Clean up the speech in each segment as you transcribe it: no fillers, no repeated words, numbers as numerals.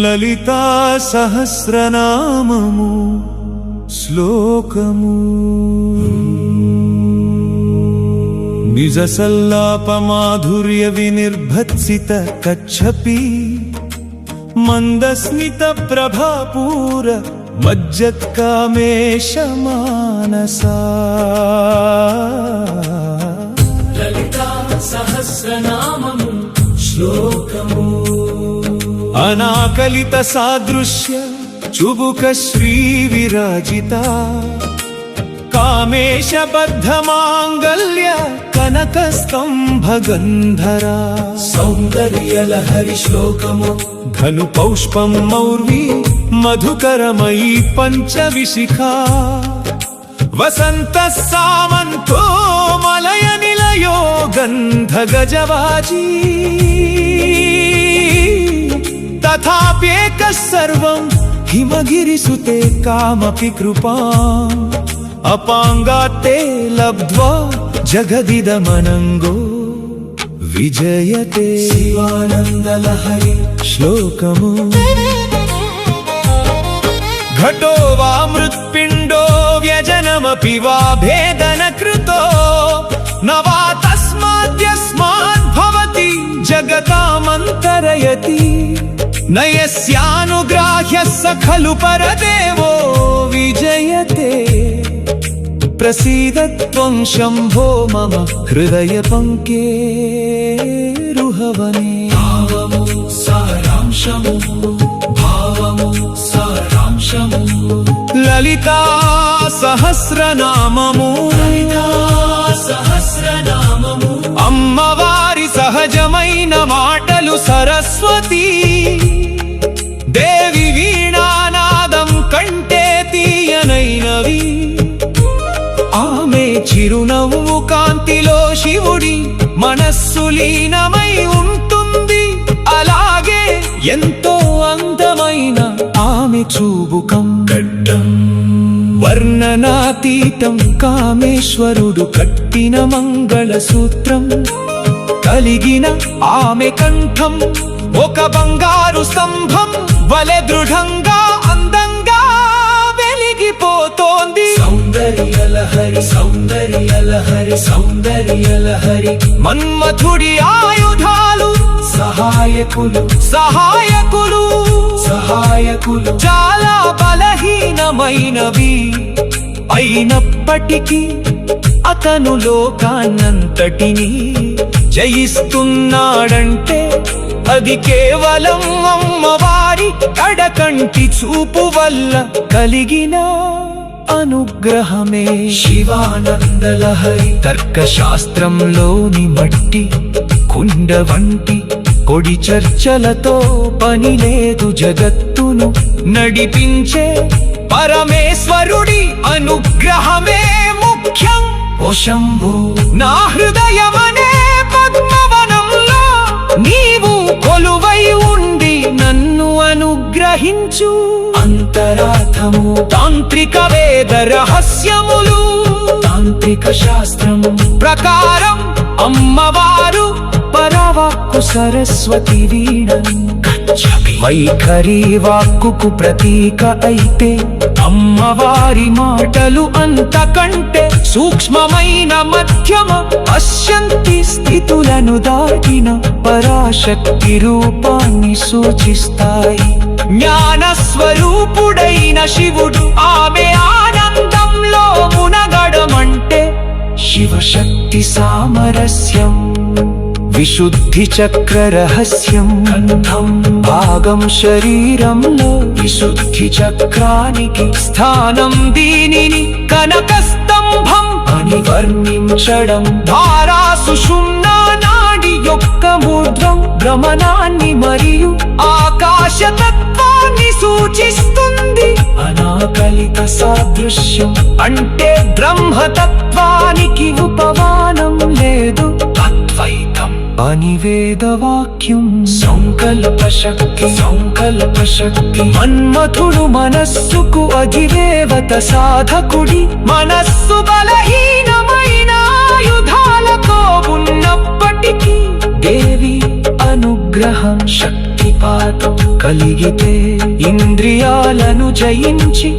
లలితా సహస్రనామము శ్లోకము నిజ సల్లాప మాధుర్య వినిర్భత్సిత కచ్చపి మందస్మిత ప్రభాపూర మజ్జత్కామేశ మానసా లలితా సహస్రనామము శ్లోకము అనాకలిత సాదృశ్య చుబుక శ్రీ విరాజిత కామేశ బద్ధ మాంగళ్య కనక స్తంభ గంధరా సౌందర్య లహరి శ్లోకము ధను పౌష్పం మౌర్వి మధుకరమయీ పంచవిశిఖా వసంత సామంతో మలయ నిలయో గంధ గజవాజీ తథాప్యేక సర్వం హిమగిరిసుతే కామపి కృపాం అపాంగాతే లబ్ధ్వా జగదిదమనంగో విజయతే శివానంద లహరి శ్లోకము ఘటో వా మృత్పిండో వ్యజనమపి వా భేదన కృతో న వా తస్మాద్యస్మాద్భవతి జగతామంతరయతి న యస్యానుగ్రాహ్యః స ఖలు పరదేవో విజయతే ప్రసీదత్వం శంభో మమ హృదయ పంకేరుహవనే భావము సారాంశము భావము సారాంశము లలితా సహస్రనామము లలితా సహస్రనామము అమ్మవారి సహజమైన మాటలు సరస్వతి దేవి వీణానాదం కంటే తీయనైనవి ఆమె చిరునవ్వు కాంతిలో శివుడి మనస్సు లీనమై ఉంటుంది అలాగే ఎంతో అందమైన ఆమె చూబుకం గడ్డం వర్ణనాతీతం కామేశ్వరుడు కట్టిన మంగళ సూత్రం కలిగిన ఆమె కంఠం ఒక బంగారు స్తంభం వలె దృఢంగా అందంగా వెలిగిపోతోంది సౌందర్య లహరి సౌందర్య లహరి సౌందర్య లహరి మన్మథుడి ఆయుధాలు సహాయకులు సహాయకులు సహాయకులు చాలా బలహీనమైనవి అయినప్పటికీ అతను లోకాన్నంతటినీ జయిస్తున్నాడంటే అది కేవలం అమ్మవారి కడకంటి చూపు వల్ల కలిగిన అనుగ్రహమే శివానంద లహరి తర్కశాస్త్రంలోని మట్టి కుండ వంటి కొడి చర్చలతో పని లేదు జగత్తును నడిపించే పరమేశ్వరుడి అనుగ్రహమే ముఖ్యం ఓ శంభో నా హృదయమనే పద్మవనంలో నీవు కొలువై ఉండి నన్ను అనుగ్రహించు అంతరార్థము తాంత్రిక వేద రహస్యములు తాంత్రిక శాస్త్రము ప్రకారం అమ్మవారు పరవాక్కు సరస్వతి వీణను కచ్చపి వైఖరి వాక్కుకు ప్రతీక అయితే అమ్మవారి మాటలు అంతకంటే సూక్ష్మమైన మధ్యమ అశాంతి స్థితులను దాటిన పరాశక్తి రూపాన్ని సూచిస్తాయి జ్ఞాన స్వరూపుడైన శివుడు ఆమె ఆనందంలో మునగడమంటే శివశక్తి సామరస్యం విశుద్ధి చక్ర రహస్యం కంఠం భాగం శరీరంలో విశుద్ధి చక్రానికి స్థానం దీనిని కనక స్తంభం అని వర్ణించడం ధారా సుషుమ్నా నాడి యొక్క మూర్ధ్వం భ్రమణాన్ని మరియు ఆకాశ తత్వాన్ని సూచిస్తుంది అనాకలిత సాదృశ్యం అంటే బ్రహ్మతత్వానికి ఉపమానం లేదు అద్వైతం అని వేదవాక్యం సంకల్ప శక్తి మన్మథుడు మనస్సుకు అధిదేవత సాధకుడి మనస్సు బలహీనమైన ఆయుధాలతో ఉన్నప్పటికీ దేవి అనుగ్రహం అనుగ్రహం శక్తిపాతం కలిగితే ఇంద్రియాలను జయించి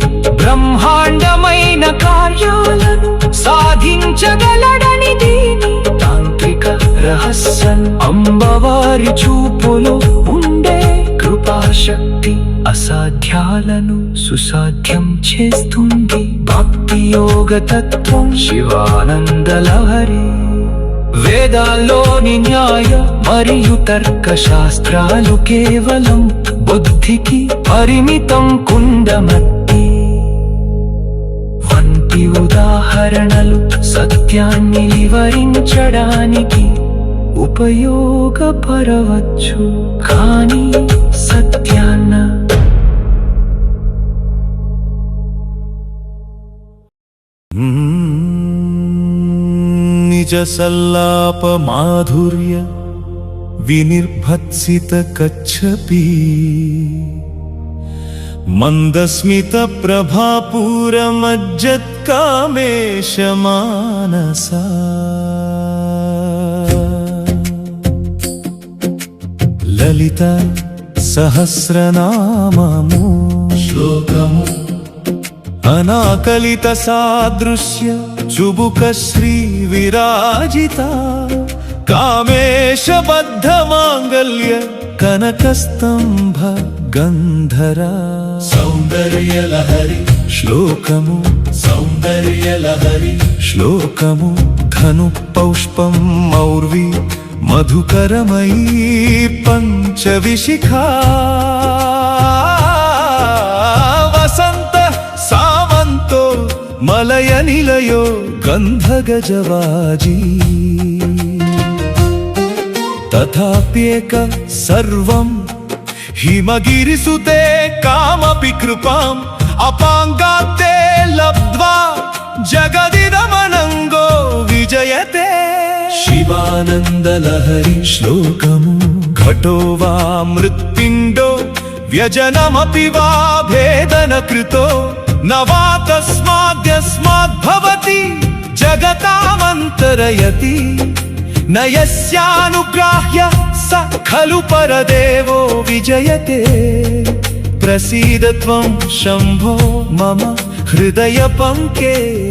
బ్రహ్మాండమైన కార్యాలను సాధించగలడని దీని తాంత్రిక రహస్యం అమ్మవారి చూపులో ఉండే కృపాశక్తి అసాధ్యాలను సుసాధ్యం చేస్తుంది భక్తి యోగ తత్వం శివానంద లహరి వేదాల్లోని న్యాయ మరియు తర్క శాస్త్రాలు కేవలం బుద్ధికి పరిమితం కుండమట్టి వంటి ఉదాహరణలు సత్యాన్ని వివరించడానికి ఉపయోగపడవచ్చు కానీ సత్యాన్న నిజ సల్లాప మాధుర్య వినిర్భత్సిత కచ్చపి మందస్మిత ప్రభాపూర మజ్జత్ కామేశ మానసా లలిత సహస్రనామము శ్లోకము అనాకలిత సాదృశ్య చుబుక శ్రీ విరాజిత కామేశ బద్ధ మాంగల్య కనకస్తంభ గంధరా సౌందర్య లహరి శ్లోకము సౌందర్య లహరి శ్లోకము ధను పౌష్పం మౌర్వి మధుకరమయీ పంచవిశిఖా వసంత సామంతో మలయ నిలయో గంధగజవాజీ తథాప్యేక సర్వం హిమగిరిసుతే కామపి కృపాం అపాంగాతే లబ్ధ్వా జగదిదమనంగో విజయతే శివానంద లహరి శ్లోకము ఘటో వా మృత్పిండో వ్యజనమపి వా భేదన కృతో న వా తస్మాద్యస్మాద్భవతి జగతామంతరయతి న యస్యానుగ్రాహ్య స ఖలు పరదేవో విజయతే ప్రసీద త్వం శంభో మమ హృదయ పంకేరుహవనే